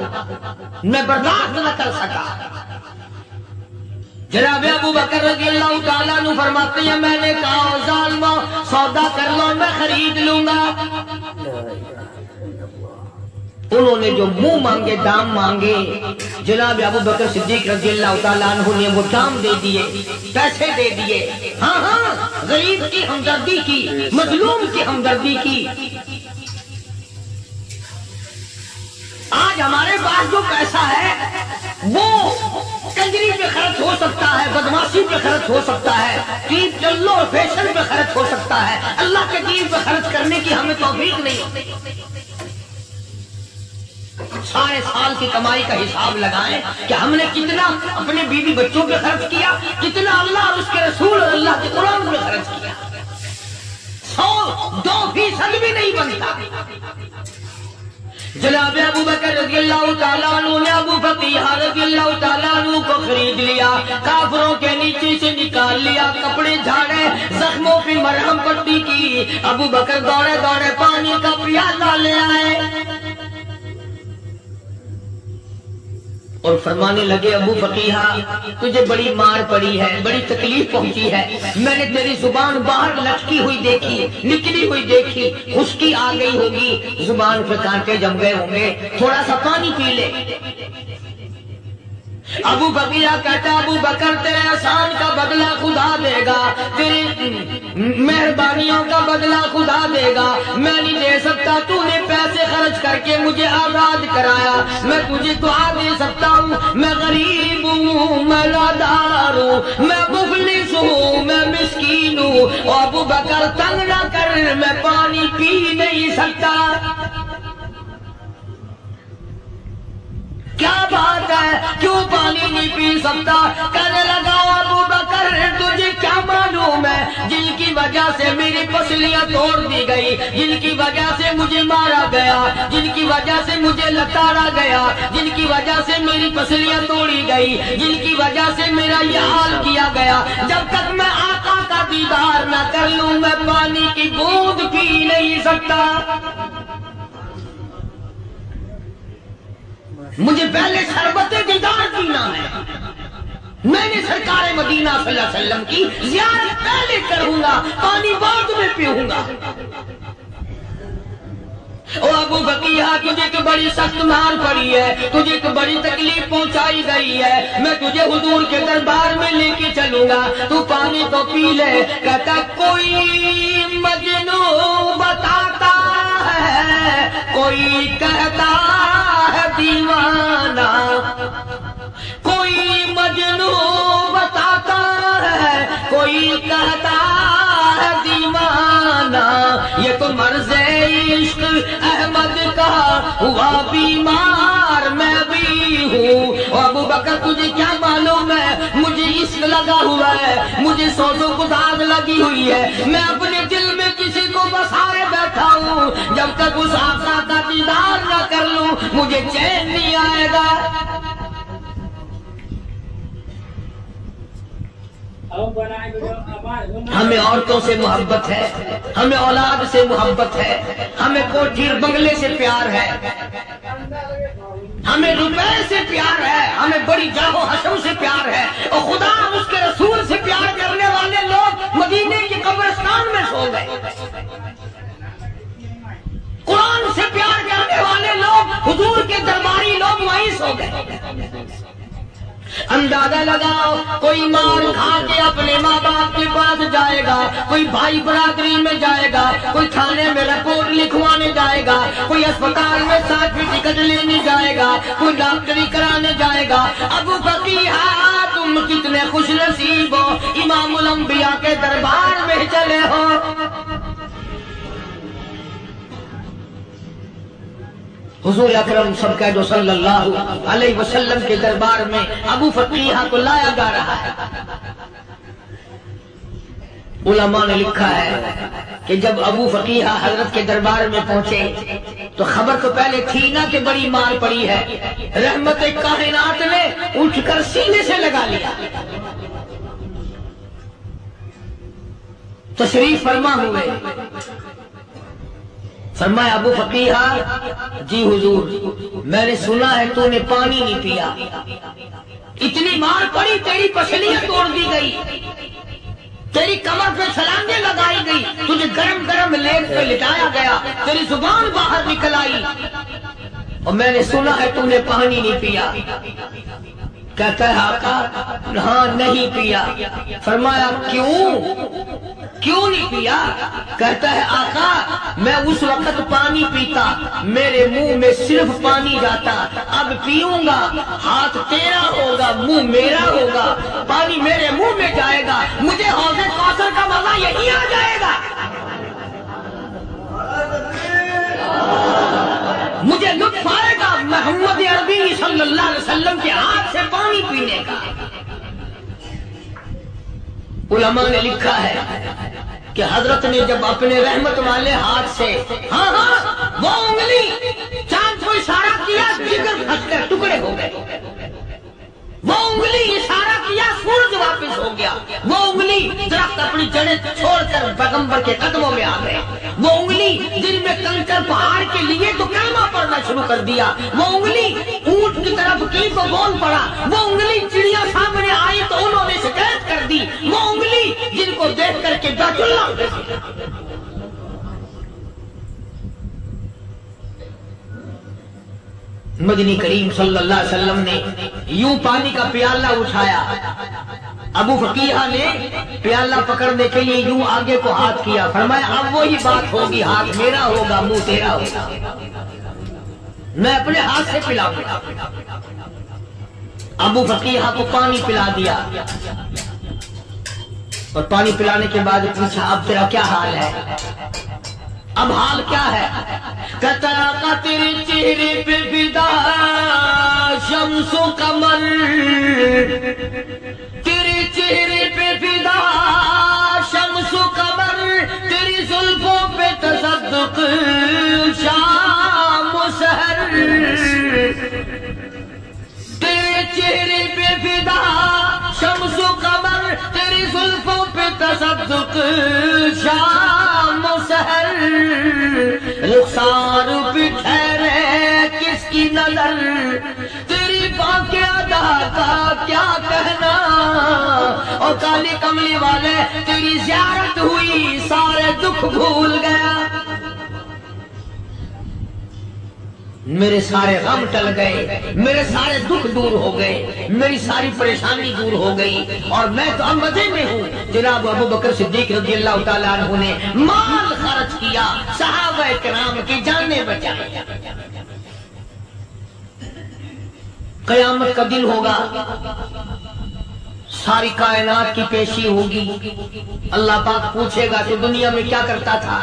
मैं बर्दाश्त न कर सका। जनाब अबू बकर रज़ियल्लाहु ताला अन्हु फरमाते हैं मैंने कहा जालिमो सौदा कर लो, मैं खरीद लूंगा। उन्होंने जो मुंह मांगे, दाम मांगे, जनाब अबू बकर सिद्दीक रज़ियल्लाहु ताला अन्हु ने वो दाम दे दिए, पैसे दे दिए। हाँ हाँ, गरीब की हमदर्दी की, मजलूम की हमदर्दी की। آج ہمارے پاس جو پیسہ ہے وہ کنجری پہ خرچ ہو سکتا ہے، بدماشی پہ خرچ ہو سکتا ہے، ٹیپ چلو اور فیشن پہ خرچ ہو سکتا ہے، اللہ کے دین پہ خرچ کرنے کی ہمیں توفیق نہیں۔ سارے سال کی کمائی کا حساب لگائیں کہ ہم نے کتنا اپنے بیوی بچوں پہ خرچ کیا، کتنا اللہ اور اس کے رسول اور اللہ کے قرآن پہ خرچ کیا۔ 100-2% بھی نہیں بنتا۔ جناب ابو بکر رضی اللہ تعالیٰ عنہ نے ابو فقیہ رضی اللہ تعالیٰ عنہ کو خرید لیا، کافروں کے نیچے سے نکال لیا، کپڑے جھاڑے، زخموں پہ مرہم پٹی کی۔ ابو بکر دوڑے دوڑے پانی کا پیالہ لے آئے اور فرمانے لگے ابو فقیہ تجھے بڑی مار پڑی ہے، بڑی تکلیف پہنچی ہے، میں نے تیری زبان باہر لٹکی ہوئی دیکھی، نکلی ہوئی دیکھی، خشکی آ گئی ہوگی، زبان پہ کانٹے جم گئے ہوں گے، تھوڑا سا پانی پی لے۔ ابو فقیہ کہتا ابو بکر تیرے احسان کا بدلہ خدا دے گا، تیری مہربانیوں کا بدلہ خدا دے گا، میں نہیں دے سکتا، تو نے پیسے خرچ کر کے مجھے آزاد کرایا، میں تجھے دعا دے سکتا ہوں، میں غریب ہوں، میں لادار ہوں، میں مفلس ہوں، میں مسکین ہوں، اور ابو بکر تنگ نہ کر، میں پانی پی نہیں سکتا۔ کیا بات ہے، کیوں پانی نہیں پی سکتا؟ کہنے لگا ابو بکر تجھے کیا معلوم ہے جن کی وجہ سے میری پسلیاں توڑ دی گئی، جن کی وجہ سے مجھے مارا گیا، جن کی وجہ سے مجھے لتاڑا گیا، جن کی وجہ سے میری پسلیاں توڑی گئی، جن کی وجہ سے میرا یہ حال کیا گیا، جب تک میں آقا کا دیدار نہ کر لوں میں پانی کی بوند پی نہیں سکتا۔ مجھے پہلے شربت دیدار پینا ہے، میں نے سرکار مدینہ صلی اللہ علیہ وسلم کی زیارت پہلے کروں گا، پانی بعد میں پیوں گا۔ او ابو فقیہ تجھے تو بڑی سخت مار پڑی ہے، تجھے تو بڑی تکلیف پہنچائی گئی ہے، میں تجھے حضور کے دربار میں لے کے چلوں گا، تو پانی تو پی لے۔ کہتا کوئی مجنون بتاتا ہے، کوئی کہتا ہے دیوانہ، کوئی مجنون بتاتا ہے، کوئی کہتا ہے دیوانہ، یہ تو مرض عشق احمد کا ہوا بیمار میں بھی ہوں۔ ابو بکر تجھے کیا معلوم ہے مجھے عشق لگا ہوا ہے، مجھے سوز و گداز لگی ہوئی ہے، میں اپنے دل میں کسی کو بسائے بیٹھا ہوں، جب تک اس آقا کا دیدار نہ کر لوں مجھے چین نہیں آئے گا۔ ہمیں عورتوں سے محبت ہے، ہمیں اولاد سے محبت ہے، ہمیں کوٹھی اور بنگلے سے پیار ہے، ہمیں روپے سے پیار ہے، ہمیں بڑی جاہ و حشم سے پیار ہے، اور خدا اس کے رسول سے پیار کرنے والے لوگ مدینے کی قبرستان میں سو گئے، قرآن سے پیار کرنے والے لوگ حضور کے درباری لوگ وہیں سو گئے۔ اندازہ لگاؤ کوئی مار کھا کے اپنے ماں باپ کے پاس جائے گا، کوئی بھائی برادری میں جائے گا، کوئی تھانے میں رپورٹ لکھوانے جائے گا، کوئی اسپتال میں سرٹیفکیٹ لینے جائے گا، کوئی ڈاکٹری کرانے جائے گا۔ ابو فقیہ تم کتنے خوش نصیب ہو، امام الانبیاء کے دربار میں چلے ہو۔ حضور اکرم سب کا جو صلی اللہ علیہ وسلم کے دربار میں ابو فقیہ کو لایا جا رہا ہے۔ علماء نے لکھا ہے کہ جب ابو فقیہ حضرت کے دربار میں پہنچے تو خبر تو پہلے تھی نا کہ بڑی مار پڑی ہے، رحمت کائنات نے اٹھ کر سینے سے لگا لیا۔ تشریف فرما ہوئے، فرمایا ابو فقیہ جی حضور میں نے سنا ہے تو نے پانی نہیں پیا، اتنی مار پڑی تیری پسلیاں توڑ دی گئی، تیری کمر پہ چھلانگیں لگائی گئی، تجھے گرم گرم لیپ پہ لٹایا گیا، تیری زبان باہر نکل آئی، اور میں نے سنا ہے تو نے پانی نہیں پیا۔ کہتا ہے آقا ہاں نہیں پیا۔ فرمایا کیوں نہیں پیا؟ کہتا ہے آقا میں اس وقت پانی پیتا میرے منہ میں صرف پانی جاتا، اب پیوں گا ہاتھ تیرا ہوگا منہ میرا ہوگا، پانی میرے منہ میں جائے گا، مجھے حوض کوثر کا مزہ یہی آ جائے گا، مجھے لطف آئے گا محمد عربی صلی اللہ علیہ وسلم کے ہاتھ سے پانی پینے کا۔ علماء نے لکھا ہے کہ حضرت نے جب اپنے رحمت والے ہاتھ سے ہاں وہ انگلی چاند کو اشارہ کیا، جگر پھٹ کر ٹکڑے ہو گئے، وہ انگلی اشارہ کیا سورج واپس ہو گیا، وہ انگلی درخت اپنی جڑیں چھوڑ کر پیغمبر کے قدموں میں آ گئے، وہ انگلی جن میں کنکر پہاڑ کے لیے تو کلمہ پڑھنا شروع کر دیا، وہ انگلی اونٹ کی طرف کی تو بول پڑا، وہ انگلی چڑیا سامنے آئی تو انہوں نے شکایت کر دی، وہ انگلی جن کو دیکھ کر کے بیت اللہ مدنی کریم صلی اللہ علیہ وسلم نے یوں پانی کا پیالہ اٹھایا، ابو فقیہ نے پیالہ پکڑنے کے لیے یوں آگے کو ہاتھ کیا، فرمایا اب وہی بات ہوگی، ہاتھ میرا ہوگا منہ تیرا ہوگا، میں اپنے ہاتھ سے پلاؤں گا۔ ابو فقیہ کو پانی پلا دیا اور پانی پلانے کے بعد پوچھا اب تیرا کیا حال ہے؟ اب حال کیا ہے؟ کہتا کا تیرے چہرے پہ فدا شمس و قمر، تیرے چہرے پہ فدا شمس و قمر، تیری زلفوں پہ تصدق شام و سحر، تیرے چہرے پہ فدا شمس و قمر، تیری زلفوں پہ تصدق شام و سحر، رخسار پہ ٹھہرے کس کی نظر، تیری پاک ادا کا کیا کہنا، اور کالی کملی والے تیری زیارت ہوئی سارے دکھ بھول گیا، میرے سارے غم ٹل گئے، میرے سارے دکھ دور ہو گئے، میری ساری پریشانی دور ہو گئی، اور میں تو اب مزے میں ہوں۔ جناب ابو بکر صدیق رضی اللہ تعالیٰ عنہ نے مال خرچ کیا، صحابہ کرام کی جانیں بچائی۔ قیامت کا دن ہوگا، ساری کائنات کی پیشی ہوگی، اللہ پاک پوچھے گا کہ دنیا میں کیا کرتا تھا؟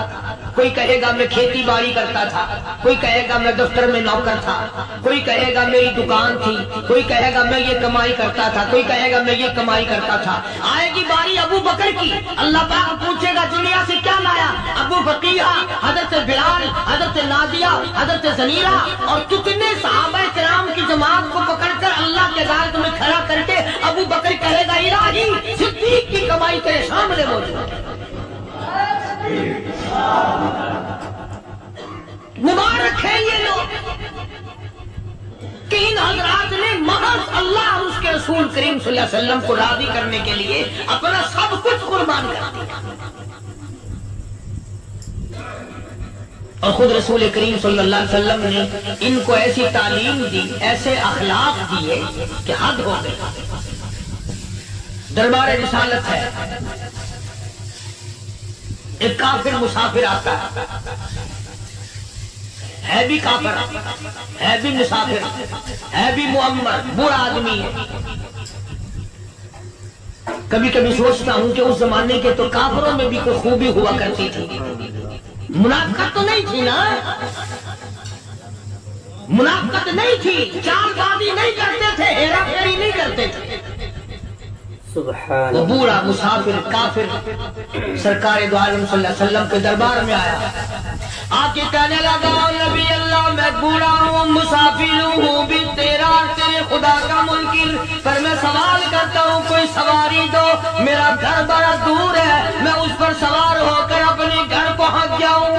کوئی کہے گا میں کھیتی باڑی کرتا تھا، کوئی کہے گا میں دفتر میں نوکر تھا، کوئی کہے گا میری دکان تھی، کوئی کہے گا میں یہ کمائی کرتا تھا، کوئی کہے گا میں یہ کمائی کرتا تھا۔ آئے گی باری ابو بکر کی، اللہ پاک پوچھے گا دنیا سے کیا لایا؟ ابو فقیہ، حضرت بلال، حضرت نادیہ، حضرت زنیرہ اور کتنے صحابہ کرام کی جماعت کو پکڑ کر اللہ کے عدالت میں کھڑا کر کے ابو بکر کہے گا الہی صدیق کی کمائی تیرے سامنے موجود ہے۔ مبارک ہے یہ لوگ کہ ان حضرات نے محض اللہ اور اس کے رسول کریم صلی اللہ علیہ وسلم کو راضی کرنے کے لیے اپنا سب کچھ قربان کر دیا، اور خود رسول کریم صلی اللہ علیہ وسلم نے ان کو ایسی تعلیم دی، ایسے اخلاق دیے کہ حد ہو گئی۔ دربار رسالت ہے، ایک کافر مسافر آتا ہے بھی کافر، ہے بھی مسافر، ہے بھی معمر، برا آدمی ہے۔ کبھی کبھی سوچتا ہوں کہ اس زمانے کے تو کافروں میں بھی کوئی خوبی ہوا کرتی تھی، منافقت تو نہیں تھی نا، منافقت نہیں تھی، چال بازی نہیں کرتے تھے، ہیرا پھیری نہیں کرتے تھے۔ وہ بوڑھا مسافر کافر سرکار دو عالم صلی اللہ علیہ وسلم کے دربار میں آیا، آ کے کہنے لگا نبی اللہ میں بوڑھا ہوں، مسافر ہوں بھی تیرا تیرے خدا کا منکر، پر میں سوال کرتا ہوں کوئی سواری دو، میرا گھر بڑا دور ہے، میں اس پر سوار ہو کر اپنے گھر پہنچ جاؤں۔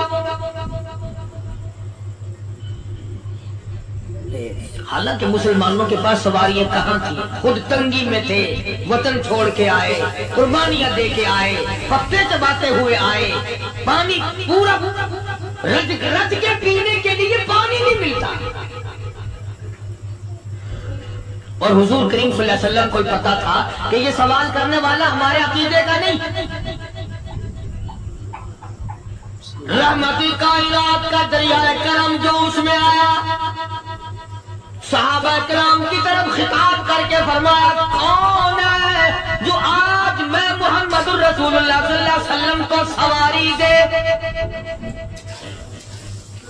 حالانکہ مسلمانوں کے پاس سواریاں کہاں تھی، خود تنگی میں تھے، وطن چھوڑ کے آئے، قربانیاں دے کے آئے، پتے چباتے ہوئے آئے، پانی پورا رج کے پینے کے لیے پانی نہیں ملتا، اور حضور کریم صلی اللہ علیہ وسلم کو پتا تھا کہ یہ سوال کرنے والا ہمارے عقیدے کا نہیں، رحمتی کائنات کا دریائے کرم جو اس میں آیا، صحابہ کرام کی طرف خطاب کر کے فرمایا کون ہے جو آج میں محمد الرسول اللہ صلی اللہ علیہ وسلم کو سواری دے؟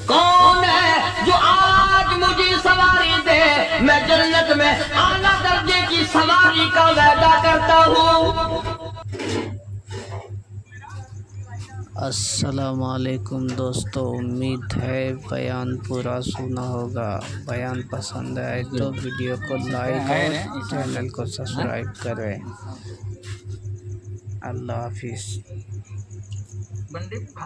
کون ہے جو آج مجھے سواری دے؟ میں جنت میں اعلیٰ درجے کی سواری کا وعدہ کرتا ہوں۔ السلام علیکم دوستو، امید ہے بیان پورا سنا ہوگا۔ بیان پسند آئے تو ویڈیو کو لائک اور چینل کو سبسکرائب کریں۔ اللہ حافظ۔